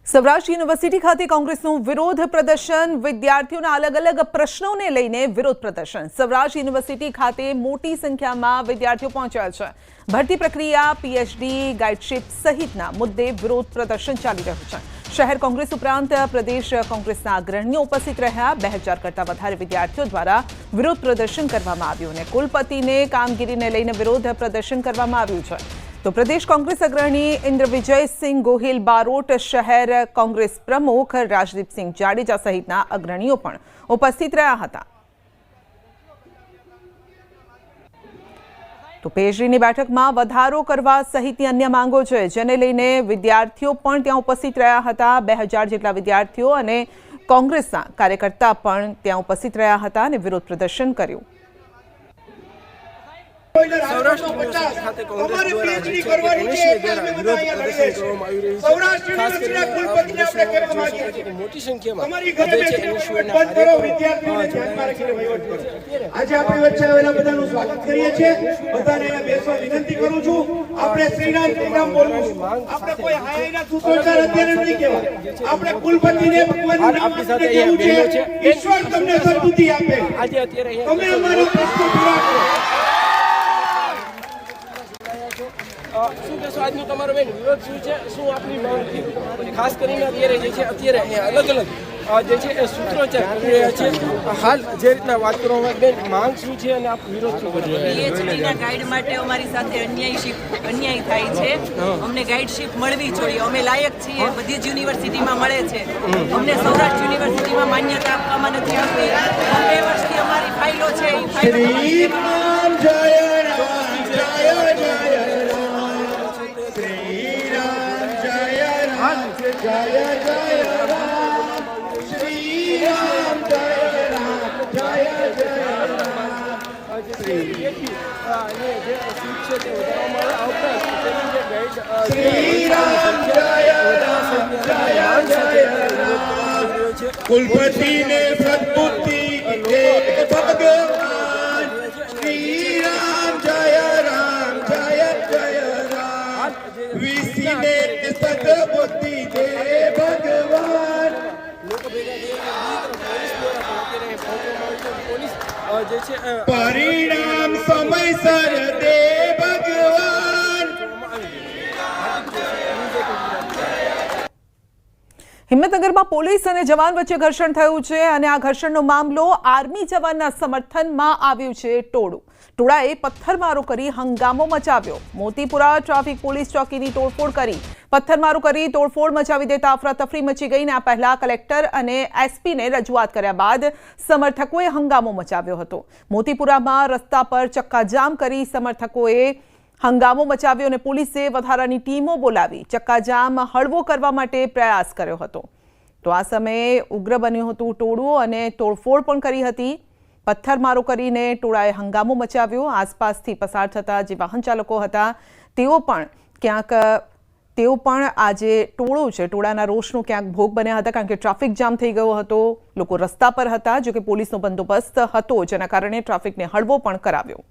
Saurashtra university ખાતે કોંગ્રેસનું વિરોધ પ્રદર્શન, વિદ્યાર્થીઓના અલગ અલગ પ્રશ્નોને લઈને વિરોધ પ્રદર્શન। સૌરાષ્ટ્ર યુનિવર્સિટી ખાતે મોટી સંખ્યામાં વિદ્યાર્થીઓ પહોંચ્યા છે। ભરતી પ્રક્રિયા, પીએચડી, ગાઈડશીપ સહિતના મુદ્દે વિરોધ પ્રદર્શન ચાલી રહ્યું છે। શહેર કોંગ્રેસ ઉપરાંત પ્રદેશ કોંગ્રેસના અગ્રણીઓ ઉપસ્થિત રહ્યા। 2000 કરતાં વધારે વિદ્યાર્થીઓ દ્વારા વિરોધ પ્રદર્શન કરવામાં આવ્યું અને કુલપતિને કામગીરીને લઈને વિરોધ પ્રદર્શન કરવામાં આવ્યું છે। तो प्रदेश कांग्रेस अग्रणी इंद्र विजय सिंह गोहिल बारोट, शहर कांग्रेस प्रमुख राजदीप सिंह जाडेजा सहितना अग्रणीओ पण उपस्थित रह्या हता। तो पीएचडीनी बेठकमां वधारो करवा सहितनी अन्य मांगो छे, जेने लईने विद्यार्थीओ पण त्यां उपस्थित रह्या हता। 2000 जेटला विद्यार्थीओ अने कांग्रेसना कार्यकर्ता पण त्यां उपस्थित रह्या हता अने विरोध प्रदर्शन कर्युं। सौराष्ट्र यूनिवर्सिटी खाते कांग्रेस द्वारा एनएसयू द्वारा विरोध प्रदर्शन કરવામાં આવી રહ્યું છે। ખાસ કરીને મોટી સંખ્યામાં એનએસયુના આજે આપણી વચ્ચે આવેલા બધાનું સ્વાગત કરીએ છીએ। બધાને બેસવા વિનંતી કરું છું। આપણે શ્રીરામ બોલવું, આપણે કોઈ હાયના સૂત્રોચ્ચાર અત્યારે નહીં કહેવાય। આપણે કુલપતિને ભગવાનનું નામ આપીને કહેવું છે, ઈશ્વર તમને સદબુદ્ધિ આપે। આજે અત્યારે તમે અમારો પ્રશ્ન પૂરા કરો। શું કહેશો આજનો તમારો બેન વિરોધ શું છે, શું આપની માંગ છે? ખાસ કરીને અત્યારે અલગ અલગ જે છે એ સૂત્રોચ્ચાર કરી રહ્યા છે। હાલ જે રીતના વાત કરવામાં બેન માંગ શું છે અને આપ વિરોધ શું કરી રહ્યા છો? પીએચડીના ગાઈડ માટે અમારી સાથે અન્યાય થાય છે। અમને ગાઈડશીપ મળવી જોઈએ, અમે લાયક છીએ, બધી જ યુનિવર્સિટીમાં મળે છે। અમને સૌરાષ્ટ્ર યુનિવર્સિટીમાં માન્યતા આપવામાં નથી આવતી। 2 વર્ષથી અમારી ફાઇલો છે, એ ફાઇલો कुलपति ने सद्बुद्धि दे भगवान। श्री राम जय राम, वीसी ने सद्बुद्धि दे भगवान। परिणाम समयसर दे भगवान। हिम्मतनगરમાં પોલીસ અને જવાન વચ્ચે ઘર્ષણ થયું છે અને આ ઘર્ષણનો મામલો આર્મી જવાનના સમર્થનમાં આવ્યું છે। ટોળાએ પથ્થરમારો કરી હંગામો મચાવ્યો। મોતીપુરા ટ્રાફિક પોલીસ ચોકીની તોડફોડ કરી પથ્થરમારો કરી તોડફોડ મચાવી દેતા અફરાતફરી મચી ગઈ। આ પહેલા કલેક્ટર અને એસપીને રજૂઆત કર્યા બાદ સમર્થકોએ હંગામો મચાવ્યો હતો। મોતીપુરામાં રસ્તા પર ચક્કાજામ કરી સમર્થકોએ હંગામો મચાવ્યો અને પોલીસે વધારાની ટીમો બોલાવી ચક્કાજામ હળવો કરવા માટે પ્રયાસ કર્યો હતો। તો આ સમયે ઉગ્ર બન્યું હતું ટોળું અને તોડફોડ પણ કરી હતી। પથ્થરમારો કરીને ટોળાએ હંગામો મચાવ્યો। આસપાસથી પસાર થતા જે વાહન ચાલકો હતા તેઓ પણ આ જે ટોળું છે ટોળાના રોષનો ક્યાંક ભોગ બન્યા હતા, કારણ કે ટ્રાફિક જામ થઈ ગયો હતો। લોકો રસ્તા પર હતા, જો કે પોલીસનો બંદોબસ્ત હતો, જેના કારણે ટ્રાફિકને હળવો પણ કરાવ્યો।